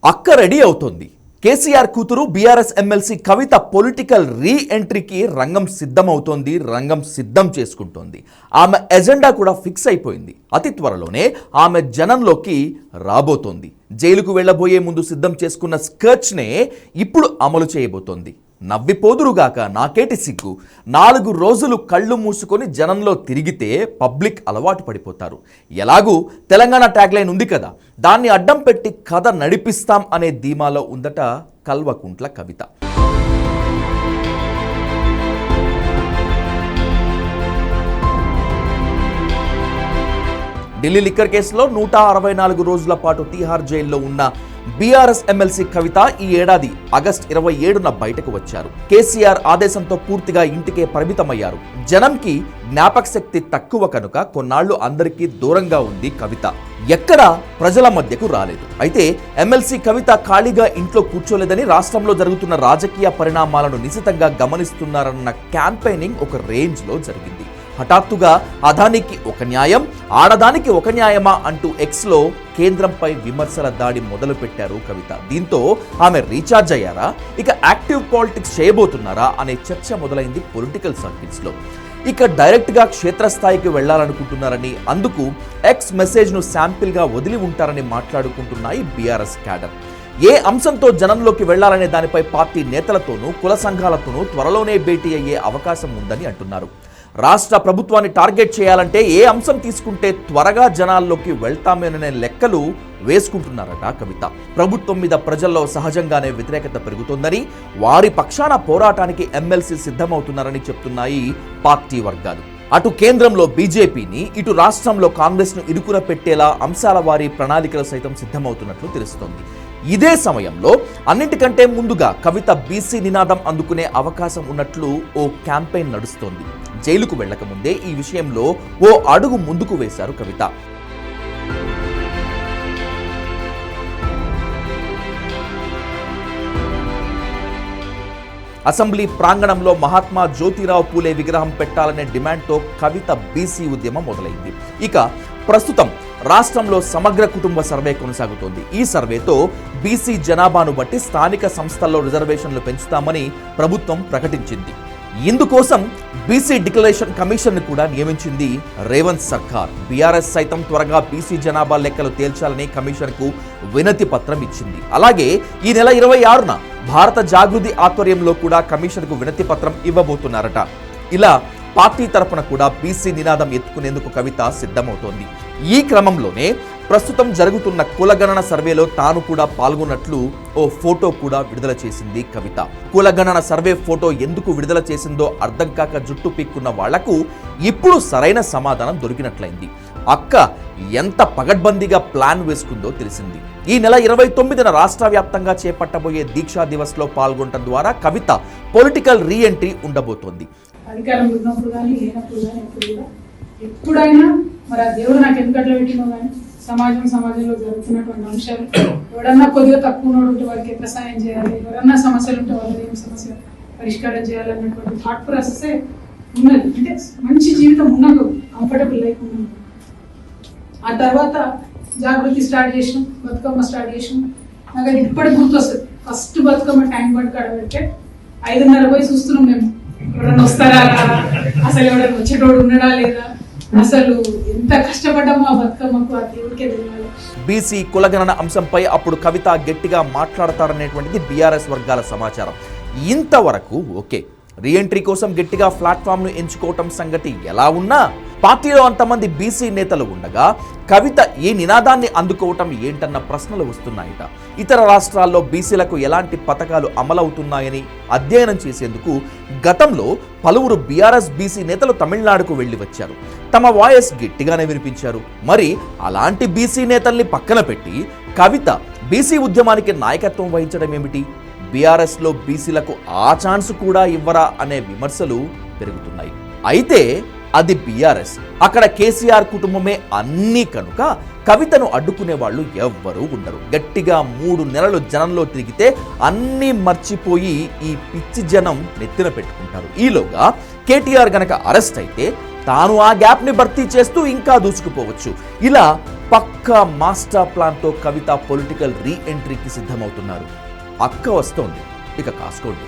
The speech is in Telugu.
అక్క రెడీ అవుతోంది. కేసీఆర్ కూతురు బీఆర్ఎస్ ఎమ్మెల్సీ కవిత పొలిటికల్ రీ ఎంట్రీకి రంగం సిద్ధమవుతోంది, రంగం సిద్ధం చేసుకుంటోంది. ఆమె ఎజెండా కూడా ఫిక్స్ అయిపోయింది. అతి త్వరలోనే ఆమె జనంలోకి రాబోతోంది. జైలుకు వెళ్లబోయే ముందు సిద్ధం చేసుకున్న స్కెచ్నే ఇప్పుడు అమలు చేయబోతోంది. నవ్విపోదురుగాక నాకేటి సిగ్గు, 4 రోజులు కళ్ళు మూసుకొని జనంలో తిరిగితే పబ్లిక్ అలవాటు పడిపోతారు. ఎలాగూ తెలంగాణ ట్యాగ్లైన్ ఉంది కదా, దాన్ని అడ్డం పెట్టి కథ నడిపిస్తాం అనే ధీమాలో ఉందట కల్వకుంట్ల కవిత. ఢిల్లీ లిక్కర్ కేసులో 164 రోజుల పాటు తీహార్ జైల్లో ఉన్న బీఆర్ఎస్ ఎమ్మెల్సీ కవిత ఈ ఏడాది ఆగస్టు 27న బయటకు వచ్చారు. కేసీఆర్ ఆదేశంతో పూర్తిగా ఇంటికే పరిమితమయ్యారు. జనంకి జ్ఞాపక శక్తి తక్కువ కనుక కొన్నాళ్లు అందరికీ దూరంగా ఉంది కవిత. ఎక్కడా ప్రజల మధ్యకు రాలేదు. అయితే ఎమ్మెల్సీ కవిత ఖాళీగా ఇంట్లో కూర్చోలేదని, రాష్ట్రంలో జరుగుతున్న రాజకీయ పరిణామాలను నిశితంగా గమనిస్తున్నారన్న క్యాంపెయినింగ్ ఒక రేంజ్లో జరిగింది. హఠాత్తుగా అదానికి ఒక న్యాయం, ఆడదానికి ఒక న్యాయమా అంటూ ఎక్స్లో కేంద్రంపై విమర్శల దాడి మొదలు పెట్టారు కవిత. దీంతో ఆమె రీఛార్జ్ అయ్యారా, ఇక యాక్టివ్ పాలిటిక్స్ చేయబోతున్నారా అనే చర్చ మొదలైంది పొలిటికల్ సర్కిల్స్లో. ఇక డైరెక్ట్గా క్షేత్రస్థాయికి వెళ్లాలనుకుంటున్నారని, అందుకు ఎక్స్ మెసేజ్ను శాంపిల్గా వదిలి ఉంటారని మాట్లాడుకుంటున్నాయి బీఆర్ఎస్ క్యాడర్. ఏ అంశంతో జనంలోకి వెళ్లాలనే దానిపై పార్టీ నేతలతోనూ కుల సంఘాలతోనూ త్వరలోనే భేటీ అయ్యే అవకాశం ఉందని అంటున్నారు. రాష్ట్ర ప్రభుత్వాన్ని టార్గెట్ చేయాలంటే ఏ అంశం తీసుకుంటే త్వరగా జనాల్లోకి వెళ్తామేననే లెక్కలు వేసుకుంటున్నారట కవిత. ప్రభుత్వం మీద ప్రజల్లో సహజంగానే వ్యతిరేకత పెరుగుతోందని, వారి పక్షాన పోరాటానికి ఎమ్మెల్సీ సిద్ధమవుతున్నారని చెప్తున్నాయి పార్టీ వర్గాలు. అటు కేంద్రంలో బీజేపీని, ఇటు రాష్ట్రంలో కాంగ్రెస్ను ఇరుకున పెట్టేలా అంశాల వారి ప్రణాళికలు సైతం సిద్ధమవుతున్నట్లు తెలుస్తోంది. ఇదే సమయంలో అన్నింటికంటే ముందుగా కవిత బీసీ నినాదం అందుకునే అవకాశం ఉన్నట్లు ఓ క్యాంపెయిన్ నడుస్తోంది. జైలుకు వెళ్లకముందే ఈ విషయంలో ఓ అడుగు ముందుకు వేశారు కవిత. అసెంబ్లీ ప్రాంగణంలో మహాత్మా జ్యోతిరావు పూలే విగ్రహం పెట్టాలనే డిమాండ్తో కవిత బీసీ ఉద్యమం మొదలైంది. ఇక ప్రస్తుతం రాష్ట్రంలో సమగ్ర కుటుంబ సర్వే కొనసాగుతోంది. ఈ సర్వేతో బీసీ జనాభాను బట్టి స్థానిక సంస్థల్లో రిజర్వేషన్లు పెంచుతామని ప్రభుత్వం ప్రకటించింది. ఇందుకోసం బీసీ డిక్లరేషన్ కమిషన్ ను కూడా నియమించింది రేవంత్ సర్కార్. బీఆర్ఎస్ సైతం త్వరగా బీసీ జనాభా లెక్కలు తేల్చాలని కమిషన్ కు వినతి పత్రం ఇచ్చింది. అలాగే ఈ నెల 26న భారత జాగృతి ఆధ్వర్యంలో కూడా కమిషన్ కు వినతి పత్రం ఇవ్వబోతున్నారట. ఇలా పార్టీ తరపున కూడా బీసీ నినాదం ఎత్తుకునేందుకు కవిత సిద్ధమవుతోంది. ఈ క్రమంలోనే ప్రస్తుతం జరుగుతున్న కులగణన సర్వేలో తాను కూడా పాల్గొన్నట్లు ఓ ఫోటో కూడా విడుదల చేసింది కవిత. కులగణన సర్వే ఫోటో ఎందుకు విడుదల చేసిందో అర్థం కాక జుట్టు పీక్కున్న వాళ్లకు ఇప్పుడు సరైన సమాధానం దొరికినట్లయింది. అక్క ఎంత పగడ్బందీగా ప్లాన్ వేసుకుందో తెలిసింది. ఈ నెల 29న రాష్ట్ర వ్యాప్తంగా చేపట్టబోయే దీక్షా దివస్ లో పాల్గొనడం ద్వారా కవిత పొలిటికల్ రీ ఎంట్రీ ఉండబోతోంది. అధికారం ఉన్నప్పుడు కానీ లేనప్పుడు కానీ ఎప్పుడైనా మరి ఆ దేవుడు నాకు ఎందుకట్లా పెట్టినో కానీ సమాజంలో జరుగుతున్నటువంటి అంశాలు, ఎవడన్నా కొద్దిగా తక్కువ ఉంటే వారికి ఎట్లా సాయం చేయాలి, ఎవరన్నా సమస్యలు ఉంటే వాళ్ళకి ఏం సమస్య పరిష్కారం చేయాలన్నటువంటి థాట్ ప్రాసెస్ ఉన్నది. అంటే మంచి జీవితం ఉన్నది, కంఫర్టబుల్ లైఫ్ ఉన్నది. ఆ తర్వాత జాగృతి స్టార్ట్ చేసినాం, బతుకమ్మ స్టార్ట్ చేసినాం. నాకు అది ఇప్పటికి గుర్తొస్తుంది. ఫస్ట్ బతుకమ్మ ట్యాంక్ బండ్ కాడ పెడితే 5:30 పోయి చూస్తున్నాం మేము, ఎవరైనా వస్తారా, అసలు ఎవరైనా వచ్చేటోడు ఉన్నాడా లేదా, అసలు ఎంత కష్టపడ్డామో ఆ బతుకమ్మకు, ఆ దేవుడికే తెలియాలి. బీసీ కులగణన అంశంపై అప్పుడు కవిత గట్టిగా మాట్లాడతారనేటువంటిది బీఆర్ఎస్ వర్గాల సమాచారం. ఇంతవరకు ఓకే, రీఎంట్రీ కోసం గట్టిగా ప్లాట్ఫామ్ ను ఎంచుకోవటం సంగతి ఎలా ఉన్నా, పార్టీలో అంతమంది బీసీ నేతలు ఉండగా కవిత ఈ నినాదాన్ని అందుకోవటం ఏంటన్న ప్రశ్నలు వస్తున్నాయట. ఇతర రాష్ట్రాల్లో బీసీలకు ఎలాంటి పథకాలు అమలవుతున్నాయని అధ్యయనం చేసేందుకు గతంలో పలువురు బీఆర్ఎస్ బీసీ నేతలు తమిళనాడుకు వెళ్లి వచ్చారు. తమ వాయిస్ గట్టిగానే వినిపించారు. మరి అలాంటి బీసీ నేతల్ని పక్కన పెట్టి కవిత బీసీ ఉద్యమానికి నాయకత్వం వహించడం ఏమిటి? బీఆర్ఎస్ లో బీసీలకు ఆ ఛాన్స్ కూడా ఇవ్వరా అనే విమర్శలు పెరుగుతున్నాయి. అయితే అది బీఆర్ఎస్, అక్కడ కేసీఆర్ కుటుంబమే అన్నీ కనుక కవితను అడ్డుకునే వాళ్ళు ఎవ్వరూ ఉండరు. గట్టిగా 3 నెలలు జనంలో తిరిగితే అన్నీ మర్చిపోయి ఈ పిచ్చి జనం నెత్తిన పెట్టుకుంటారు. ఈలోగా కేటీఆర్ గనక అరెస్ట్ అయితే తాను ఆ గ్యాప్ని భర్తీ చేస్తూ ఇంకా దూసుకుపోవచ్చు. ఇలా పక్కా మాస్టర్ ప్లాన్తో కవిత పొలిటికల్ రీ ఎంట్రీకి సిద్ధమవుతున్నారు. అక్క వస్తోంది, ఇక కాసుకోండి.